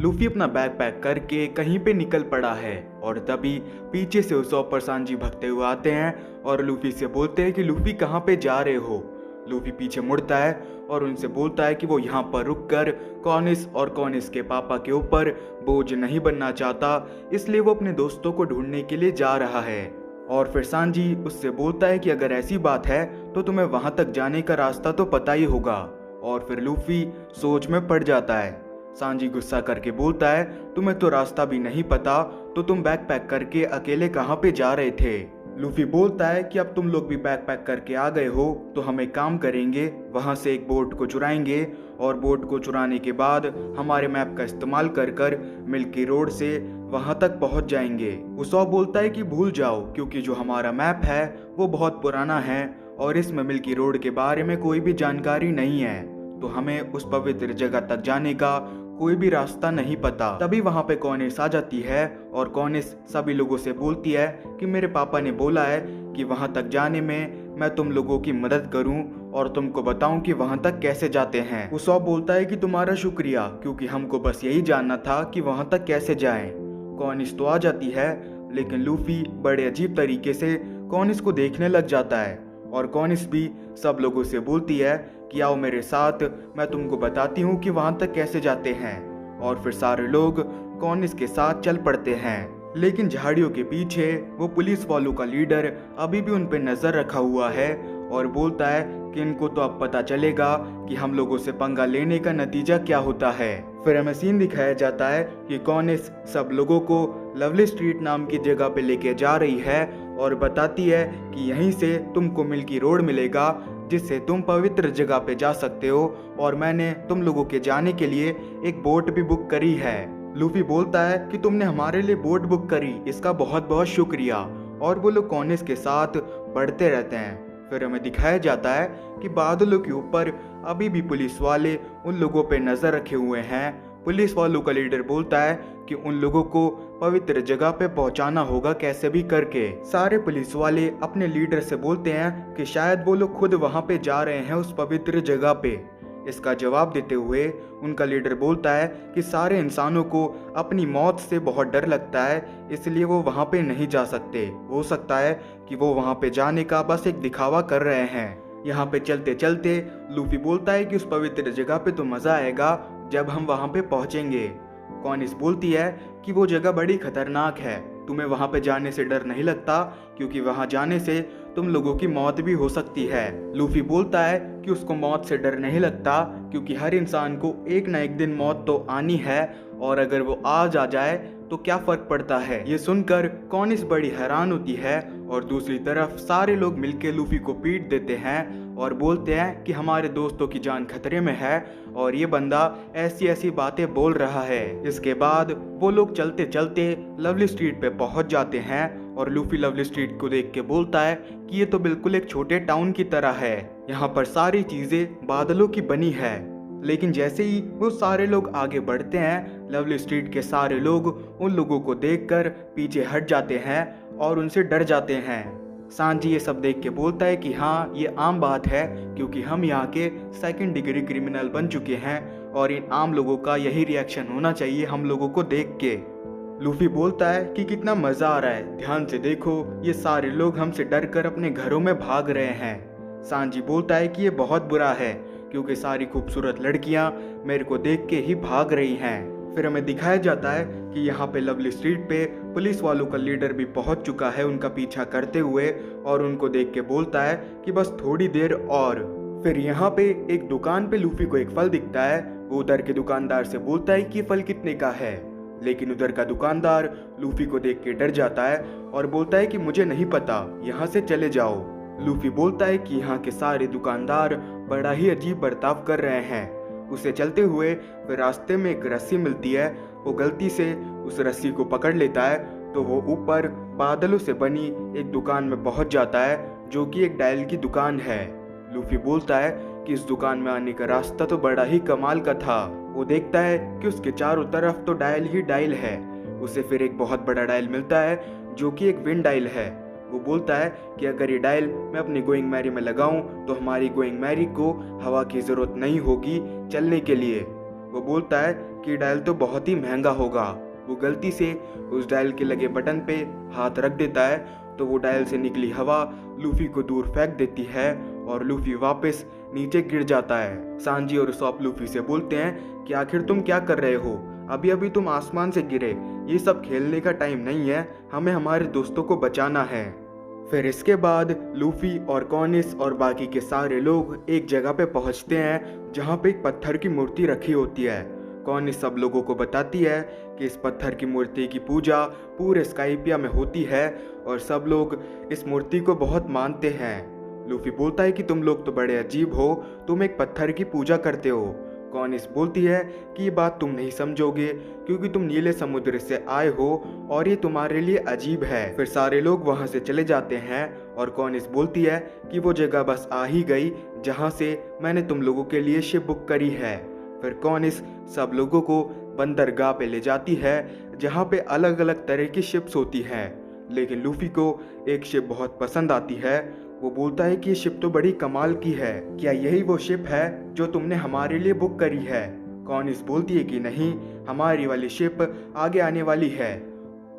Luffy अपना bag pack करके कहीं पे निकल पड़ा है और तभी पीछे से उसॉप और सांजी भगते हुए आते हैं और लूफी से बोलते हैं कि लूफी कहाँ पे जा रहे हो। लूफी पीछे मुड़ता है और उनसे बोलता है कि वो यहाँ पर रुककर कॉनिस और कॉनिस के पापा के ऊपर बोझ नहीं बनना चाहता, इसलिए वो अपने दोस्तों को ढूंढने के लिए जा रहा है। और फिर सांजी उससे बोलता है कि अगर ऐसी बात है तो तुम्हें वहां तक जाने का रास्ता तो पता ही होगा। और फिर लूफी सोच में पड़ जाता है। सांजी गुस्सा करके बोलता है तुम्हें तो रास्ता भी नहीं पता, तो तुम बैग पैक करके अकेले कहाँ पे जा रहे थे। लूफी बोलता है कि अब तुम लोग भी बैग पैक करके आ गए हो तो हम एक काम करेंगे, वहां से एक बोट को चुराएंगे और बोट को चुराने के बाद हमारे मैप का इस्तेमाल कर कर मिल्की रोड से वहां तक पहुंच जाएंगे। उसॉप बोलता है कि भूल जाओ, क्योंकि जो हमारा मैप है वो बहुत पुराना है और इसमें मिल्की रोड के बारे में कोई भी जानकारी नहीं है, तो हमें उस पवित्र जगह तक जाने का कोई भी रास्ता नहीं पता। तभी वहां पे कॉनिस आ जाती है और कॉनिस सभी लोगों से बोलती है कि मेरे पापा ने बोला है कि वहां तक जाने में मैं तुम लोगों की मदद करूं और तुमको बताऊं कि वहां तक कैसे जाते हैं। उसॉप बोलता है कि तुम्हारा शुक्रिया, क्योंकि हमको बस यही जानना था कि वहां तक कैसे जाएं। कॉनिस तो आ जाती है, लेकिन लूफी बड़े अजीब तरीके से कॉनिस को देखने लग जाता है और कॉनिस भी सब लोगों से बोलती है कि आओ मेरे साथ, मैं तुमको बताती हूँ कि वहां तक कैसे जाते हैं। और फिर सारे लोग कॉनिस के साथ चल पड़ते हैं, लेकिन झाड़ियों के पीछे वो पुलिस वालों का लीडर अभी भी उन पे नजर रखा हुआ है और बोलता है कि इनको तो अब पता चलेगा कि हम लोगों से पंगा लेने का नतीजा क्या होता है। फिर हमें सीन दिखाया जाता है कि कॉनिस सब लोगों को लवली स्ट्रीट नाम की जगह पे लेके जा रही है और बताती है कि यहीं से तुमको मिल्की रोड मिलेगा, जिससे तुम पवित्र जगह पे जा सकते हो और मैंने तुम लोगों के जाने के लिए एक बोट भी बुक करी है। लूफी बोलता है कि तुमने हमारे लिए बोट बुक करी, इसका बहुत बहुत शुक्रिया। और वो लोग कॉनिस के साथ बढ़ते रहते हैं। फिर हमें दिखाया जाता है कि बादलों के ऊपर अभी भी पुलिस वाले उन लोगों पे नजर रखे हुए हैं। पुलिस वालों का लीडर बोलता है कि उन लोगों को पवित्र जगह पे पहुंचाना होगा कैसे भी करके। सारे पुलिस वाले अपने लीडर से बोलते हैं कि शायद वो लोग खुद वहां पे जा रहे हैं उस पवित्र जगह पे। इसका जवाब देते हुए उनका लीडर बोलता है कि सारे इंसानों को अपनी मौत से बहुत डर लगता है, इसलिए वो वहां पे नहीं जा सकते। हो सकता है कि वो वहां पे जाने का बस एक दिखावा कर रहे हैं। यहाँ पे चलते चलते लूफी बोलता है कि उस पवित्र जगह पे तो मजा आएगा जब हम वहां पे पहुंचेंगे। कॉनिस बोलती है कि वो जगह बड़ी खतरनाक है, तुम्हें वहां पे जाने से डर नहीं लगता, क्योंकि वहां जाने से तुम लोगों की मौत भी हो सकती है। लूफी बोलता है कि उसको मौत से डर नहीं लगता, क्योंकि हर इंसान को एक ना एक दिन मौत तो आनी है और अगर वो आज आ जाए तो क्या फर्क पड़ता है। ये सुनकर कॉनिस बड़ी हैरान होती है और दूसरी तरफ सारे लोग मिलकर लूफी को पीट देते हैं और बोलते हैं कि हमारे दोस्तों की जान खतरे में है और ये बंदा ऐसी ऐसी बातें बोल रहा है। इसके बाद वो लोग चलते चलते लवली स्ट्रीट पे पहुंच जाते हैं और लूफी लवली स्ट्रीट को देख के बोलता है कि ये तो बिल्कुल एक छोटे टाउन की तरह है, यहाँ पर सारी चीजें बादलों की बनी है। लेकिन जैसे ही वो सारे लोग आगे बढ़ते हैं, लवली स्ट्रीट के सारे लोग उन लोगों को देखकर पीछे हट जाते हैं और उनसे डर जाते हैं। सांजी ये सब देख के बोलता है कि हाँ, ये आम बात है, क्योंकि हम यहाँ के सेकंड डिग्री क्रिमिनल बन चुके हैं और इन आम लोगों का यही रिएक्शन होना चाहिए हम लोगों को देख के। लूफी बोलता है कि कितना मजा आ रहा है, ध्यान से देखो, ये सारे लोग हमसे डर कर अपने घरों में भाग रहे हैं। सांजी बोलता है कि ये बहुत बुरा है, क्योंकि सारी खूबसूरत लड़कियां मेरे को देख के ही भाग रही हैं। फिर हमें दिखाया जाता है कि यहाँ पे लवली स्ट्रीट पे पुलिस वालों का लीडर भी पहुंच चुका है उनका पीछा करते हुए और उनको देख के बोलता है कि बस थोड़ी देर और। फिर यहाँ पे एक दुकान पे लूफी को एक फल दिखता है। वो उधर के दुकानदार से बोलता है कि फल कितने का है, लेकिन उधर का दुकानदार लूफी को देख के डर जाता है और बोलता है कि मुझे नहीं पता, यहाँ से चले जाओ। लूफी बोलता है कि यहाँ के सारे दुकानदार बड़ा ही अजीब बर्ताव कर रहे हैं। उसे चलते हुए फिर रास्ते में एक रस्सी मिलती है, वो गलती से उस रस्सी को पकड़ लेता है तो वो ऊपर बादलों से बनी एक दुकान में पहुंच जाता है, जो कि एक डायल की दुकान है। लूफी बोलता है कि इस दुकान में आने का रास्ता तो बड़ा ही कमाल का था। वो देखता है कि उसके चारों तरफ तो डायल ही डायल है। उसे फिर एक बहुत बड़ा डायल मिलता है, जो कि एक विंड डायल है। वो बोलता है कि अगर ये डायल मैं अपनी गोइंग मैरी में लगाऊं तो हमारी गोइंग मैरी को हवा की जरूरत नहीं होगी चलने के लिए। वो बोलता है कि डायल तो बहुत ही महंगा होगा। वो गलती से उस डायल के लगे बटन पे हाथ रख देता है तो वो डायल से निकली हवा लूफी को दूर फेंक देती है और लूफी वापस नीचे गिर जाता है। सांजी और उसॉप लूफी से बोलते हैं कि आखिर तुम क्या कर रहे हो, अभी अभी तुम आसमान से गिरे, ये सब खेलने का टाइम नहीं है, हमें हमारे दोस्तों को बचाना है। फिर इसके बाद लूफी और कॉनिस और बाकी के सारे लोग एक जगह पे पहुंचते हैं जहां पे एक पत्थर की मूर्ति रखी होती है। कॉनिस सब लोगों को बताती है कि इस पत्थर की मूर्ति की पूजा पूरे स्काइपिया में होती है और सब लोग इस मूर्ति को बहुत मानते हैं। लूफी बोलता है कि तुम लोग तो बड़े अजीब हो, तुम एक पत्थर की पूजा करते हो। कॉनिस बोलती है कि ये बात तुम नहीं समझोगे क्योंकि तुम नीले समुद्र से आए हो और ये तुम्हारे लिए अजीब है। फिर सारे लोग वहां से चले जाते हैं और कॉनिस बोलती है कि वो जगह बस आ ही गई जहां से मैंने तुम लोगों के लिए शिप बुक करी है। फिर कॉनिस सब लोगों को बंदरगाह पे ले जाती है जहाँ पे अलग अलग तरह की शिप्स होती हैं, लेकिन लूफी को एक शिप बहुत पसंद आती है। वो बोलता है कि ये शिप तो बड़ी कमाल की है, क्या यही वो शिप है जो तुमने हमारे लिए बुक करी है? कॉनिस बोलती है कि नहीं, हमारी वाली शिप आगे आने वाली है।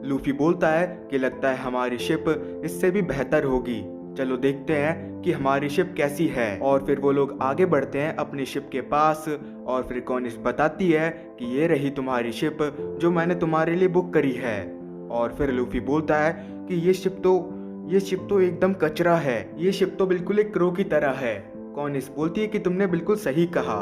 लूफी बोलता है कि लगता है हमारी शिप इससे भी बेहतर होगी, चलो देखते हैं कि हमारी शिप कैसी है। और फिर वो लोग आगे बढ़ते हैं अपनी शिप के पास और फिर कॉनिस बताती है कि ये रही तुम्हारी शिप जो मैंने तुम्हारे लिए बुक करी है। और फिर लूफी बोलता है कि ये शिप तो एकदम कचरा है, ये शिप तो बिल्कुल एक क्रो की तरह है। कॉनिस बोलती है कि तुमने बिल्कुल सही कहा।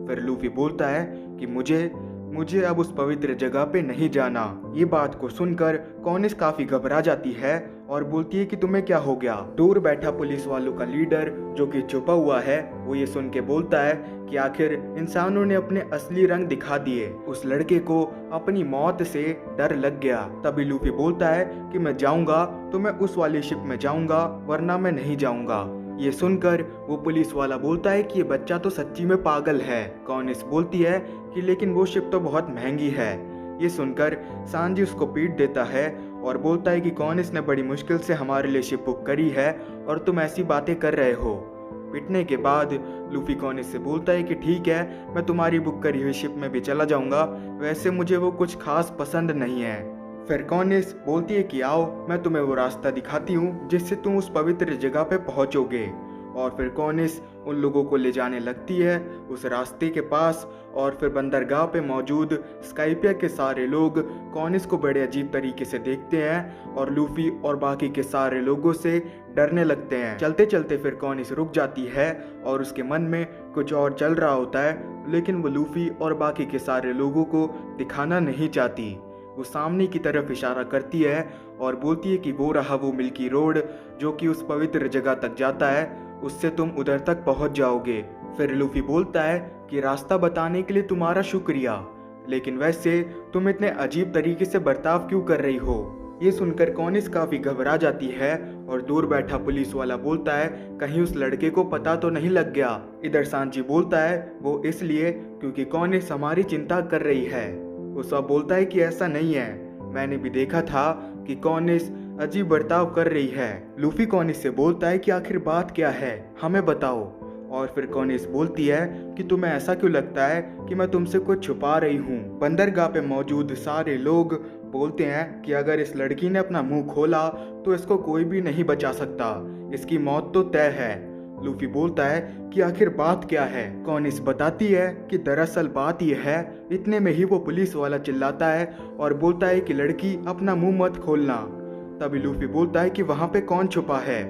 फिर लूफी बोलता है कि मुझे अब उस पवित्र जगह पे नहीं जाना। ये बात को सुनकर कॉनिस काफी घबरा जाती है और बोलती है कि तुम्हें क्या हो गया। दूर बैठा पुलिस वालों का लीडर जो कि छुपा हुआ है वो ये सुन के बोलता है कि आखिर इंसानों ने अपने असली रंग दिखा दिए, उस लड़के को अपनी मौत से डर लग गया। तभी लूफी बोलता है कि मैं जाऊंगा तो मैं उस वाली शिप में जाऊंगा वरना मैं नहीं जाऊंगा। ये सुनकर वो पुलिस वाला बोलता है कि ये बच्चा तो सच्ची में पागल है। कॉनिस बोलती है कि लेकिन वो शिप तो बहुत महंगी है। ये सुनकर सांजी उसको पीट देता है और बोलता है कि कॉनिस ने बड़ी मुश्किल से हमारे लिए शिप बुक करी है और तुम ऐसी बातें कर रहे हो। पिटने के बाद लूफी कॉनिस से बोलता है कि ठीक है, मैं तुम्हारी बुक करी हुई शिप में भी चला जाऊंगा, वैसे मुझे वो कुछ खास पसंद नहीं है। फिर कॉनिस बोलती है कि आओ मैं तुम्हें वो रास्ता दिखाती हूँ जिससे तुम उस पवित्र जगह पे पहुँचोगे। और फिर कॉनिस उन लोगों को ले जाने लगती है उस रास्ते के पास और फिर बंदरगाह पे मौजूद स्काइपिया के सारे लोग कॉनिस को बड़े अजीब तरीके से देखते हैं और लूफी और बाकी के सारे लोगों से डरने लगते हैं। चलते चलते फिर कॉनिस रुक जाती है और उसके मन में कुछ और चल रहा होता है, लेकिन वो लूफी और बाकी के सारे लोगों को दिखाना नहीं चाहती। वो सामने की तरफ इशारा करती है और बोलती है कि वो रहा वो मिल्की रोड जो कि उस पवित्र जगह तक जाता है, उससे तुम उधर तक पहुंच जाओगे। फिर लूफी बोलता है कि रास्ता बताने के लिए तुम्हारा शुक्रिया, लेकिन वैसे तुम इतने अजीब तरीके से बर्ताव क्यों कर रही हो? ये सुनकर कॉनिस काफी घबरा जाती है और दूर बैठा पुलिस वाला बोलता है कहीं उस लड़के को पता तो नहीं लग गया। इधर सांजी बोलता है वो इसलिए क्योंकि कॉनिस हमारी चिंता कर रही है। वो सब बोलता है कि ऐसा नहीं है, मैंने भी देखा था कि कॉनिस अजीब बर्ताव कर रही है। लूफी कॉनिस से बोलता है कि आखिर बात क्या है, हमें बताओ। और फिर कॉनिस बोलती है कि तुम्हें ऐसा क्यों लगता है कि मैं तुमसे कुछ छुपा रही हूँ? बंदरगाह पे मौजूद सारे लोग बोलते हैं कि अगर इस लड़की ने अपना मुंह खोला तो इसको कोई भी नहीं बचा सकता, इसकी मौत तो तय है। लूफी बोलता है कि आखिर बात क्या है? कॉनिस बताती है कि दरअसल बात यह है। इतने में ही वो पुलिस वाला चिल्लाता है और बोलता है कि लड़की अपना मुंह मत खोलना। तभी लूफी बोलता है कि वहां पे कौन छुपा है?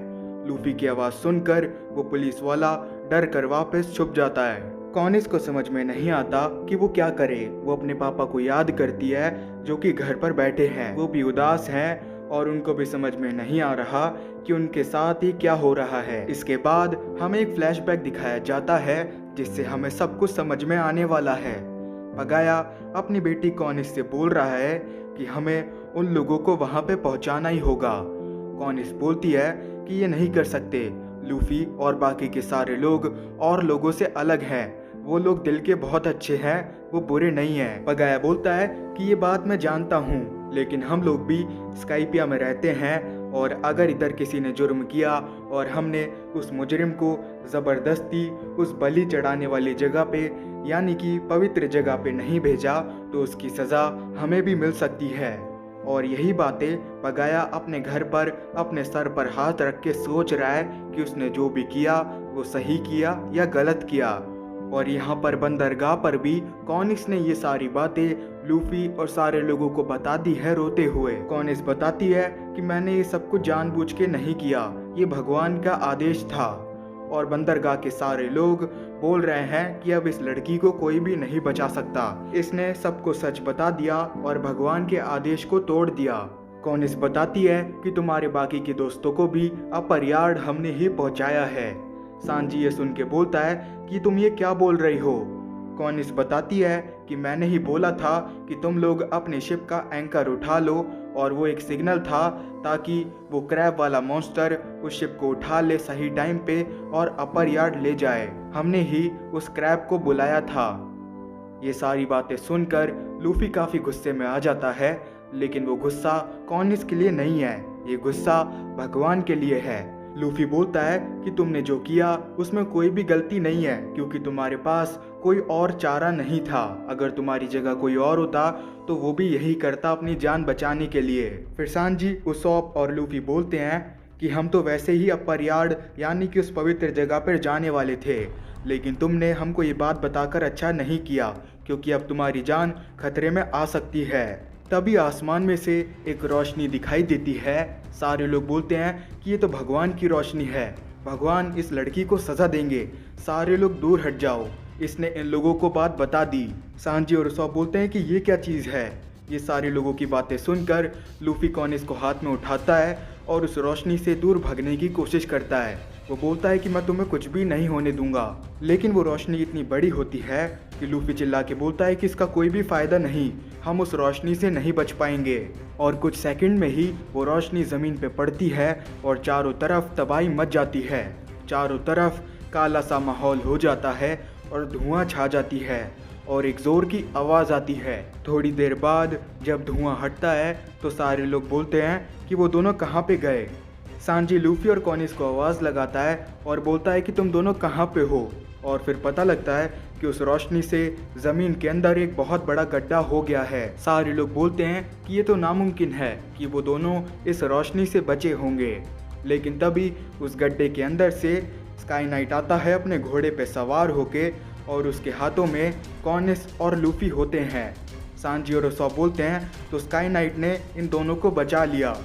लूफी की आवाज सुनकर वो पुलिस वाला डर कर वापस छुप जाता है। कॉनिस को समझ में नहीं आता कि वो क्या करे। वो अपने पापा को याद करती है जो कि घर पर बैठे हैं, वो भी उदास हैं और उनको भी समझ में नहीं आ रहा कि उनके साथ ही क्या हो रहा है। इसके बाद हमें एक फ्लैशबैक दिखाया जाता है जिससे हमें सब कुछ समझ में आने वाला है। पगाया अपनी बेटी कॉनिस से बोल रहा है कि हमें उन लोगों को वहां पे पहुंचाना ही होगा। कॉनिस बोलती है कि ये नहीं कर सकते, लूफी और बाकी के सारे लोग और लोगों से अलग हैं, वो लोग दिल के बहुत अच्छे हैं, वो बुरे नहीं हैं। पगाया बोलता है कि ये बात मैं जानता हूँ, लेकिन हम लोग भी स्काइपिया में रहते हैं और अगर इधर किसी ने जुर्म किया और हमने उस मुजरिम को ज़बरदस्ती उस बलि चढ़ाने वाली जगह पे यानी कि पवित्र जगह पे नहीं भेजा तो उसकी सज़ा हमें भी मिल सकती है। और यही बातें पगाया अपने घर पर अपने सर पर हाथ रख के सोच रहा है कि उसने जो भी किया वो सही किया या गलत किया। और यहाँ पर बंदरगाह पर भी कॉनिस ने ये सारी बातें लूफी और सारे लोगों को बता दी है रोते हुए। कॉनिस बताती है कि मैंने ये सब कुछ जानबूझ के नहीं किया, ये भगवान का आदेश था। और बंदरगाह के सारे लोग बोल रहे हैं कि अब इस लड़की को कोई भी नहीं बचा सकता, इसने सबको सच बता दिया और भगवान के आदेश को तोड़ दिया। कॉनिस बताती है कि तुम्हारे बाकी के दोस्तों को भी अपर यार्ड हमने ही पहुंचाया है। सांजी ये सुन के बोलता है कि तुम ये क्या बोल रही हो। कॉनिस बताती है कि मैंने ही बोला था कि तुम लोग अपने शिप का एंकर उठा लो और वो एक सिग्नल था ताकि वो क्रैब वाला मॉन्स्टर उस शिप को उठा ले सही टाइम पे और अपर यार्ड ले जाए। हमने ही उस क्रैब को बुलाया था। ये सारी बातें सुनकर लूफी काफ़ी गुस्से में आ जाता है, लेकिन वो गुस्सा कॉनिस के लिए नहीं है, ये गुस्सा भगवान के लिए है। लूफी बोलता है कि तुमने जो किया उसमें कोई भी गलती नहीं है क्योंकि तुम्हारे पास कोई और चारा नहीं था। अगर तुम्हारी जगह कोई और होता तो वो भी यही करता अपनी जान बचाने के लिए। फिर सांजी, उसॉप और लूफी बोलते हैं कि हम तो वैसे ही अपर यार्ड यानी कि उस पवित्र जगह पर जाने वाले थे, लेकिन तुमने हमको ये बात बताकर अच्छा नहीं किया क्योंकि अब तुम्हारी जान खतरे में आ सकती है। तभी आसमान में से एक रोशनी दिखाई देती है। सारे लोग बोलते हैं कि ये तो भगवान की रोशनी है, भगवान इस लड़की को सज़ा देंगे, सारे लोग दूर हट जाओ, इसने इन लोगों को बात बता दी। सांजी और उसॉप बोलते हैं कि ये क्या चीज़ है। ये सारे लोगों की बातें सुनकर लूफी कॉनिस को हाथ में उठाता है और उस रोशनी से दूर भागने की कोशिश करता है। वो बोलता है कि मैं तुम्हें कुछ भी नहीं होने दूंगा, लेकिन वो रोशनी इतनी बड़ी होती है कि लूफी चिल्ला के बोलता है कि इसका कोई भी फायदा नहीं, हम उस रोशनी से नहीं बच पाएंगे। और कुछ सेकंड में ही वो रोशनी ज़मीन पे पड़ती है और चारों तरफ तबाही मच जाती है। चारों तरफ काला सा माहौल हो जाता है और धुआं छा जाती है और एक ज़ोर की आवाज़ आती है। थोड़ी देर बाद जब धुआं हटता है तो सारे लोग बोलते हैं कि वो दोनों कहाँ पे गए। सांजी लूफी और कॉनिस को आवाज़ लगाता है और बोलता है कि तुम दोनों कहाँ पे हो। और फिर पता लगता है कि उस रोशनी से ज़मीन के अंदर एक बहुत बड़ा गड्ढा हो गया है। सारे लोग बोलते हैं कि ये तो नामुमकिन है कि वो दोनों इस रोशनी से बचे होंगे, लेकिन तभी उस गड्ढे के अंदर से स्काई नाइट आता है अपने घोड़े पे सवार होके और उसके हाथों में कॉनिस और लूफी होते हैं। सांजी और उसॉप बोलते हैं तो स्काई नाइट ने इन दोनों को बचा लिया।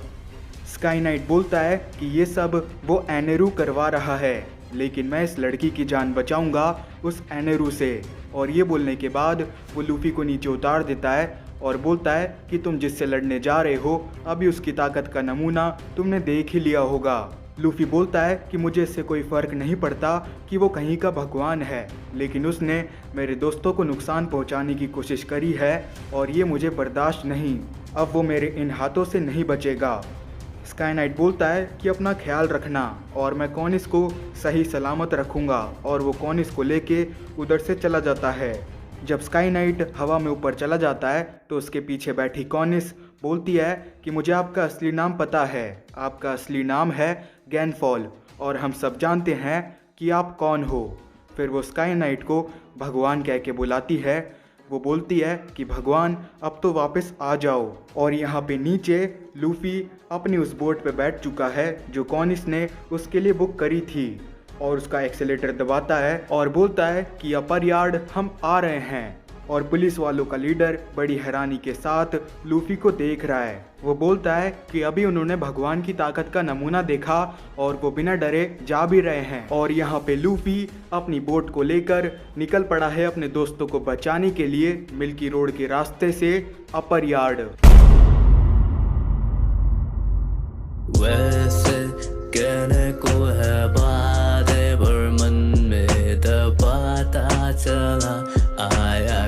स्काई नाइट बोलता है कि ये सब वो एनेरू करवा रहा है, लेकिन मैं इस लड़की की जान बचाऊंगा उस एनेरू से। और ये बोलने के बाद वो लूफी को नीचे उतार देता है और बोलता है कि तुम जिससे लड़ने जा रहे हो अभी उसकी ताकत का नमूना तुमने देख ही लिया होगा। लूफी बोलता है कि मुझे इससे कोई फ़र्क नहीं पड़ता कि वो कहीं का भगवान है, लेकिन उसने मेरे दोस्तों को नुकसान पहुंचाने की कोशिश करी है और ये मुझे बर्दाश्त नहीं, अब वो मेरे इन हाथों से नहीं बचेगा। स्काई नाइट बोलता है कि अपना ख्याल रखना और मैं कॉनिस को सही सलामत रखूँगा, और वो कॉनिस को लेके उधर से चला जाता है। जब स्काई नाइट हवा में ऊपर चला जाता है तो उसके पीछे बैठी कॉनिस बोलती है कि मुझे आपका असली नाम पता है, आपका असली नाम है गैनफॉल और हम सब जानते हैं कि आप कौन हो। फिर वो स्काई नाइट को भगवान कह के बुलाती है। वो बोलती है कि भगवान अब तो वापस आ जाओ। और यहाँ पे नीचे लूफी अपनी उस बोट पे बैठ चुका है जो कॉनिस ने उसके लिए बुक करी थी, और उसका एक्सेलेटर दबाता है और बोलता है कि अपर यार्ड हम आ रहे हैं। और पुलिस वालों का लीडर बड़ी हैरानी के साथ लूफी को देख रहा है। वो बोलता है कि अभी उन्होंने भगवान की ताकत का नमूना देखा और वो बिना डरे जा भी रहे हैं। और यहाँ पे लूफी अपनी बोट को लेकर निकल पड़ा है अपने दोस्तों को बचाने के लिए मिल्की रोड के रास्ते से अपर यार्ड। वैसे कहने को है बातें पर मन में दबाता चला आया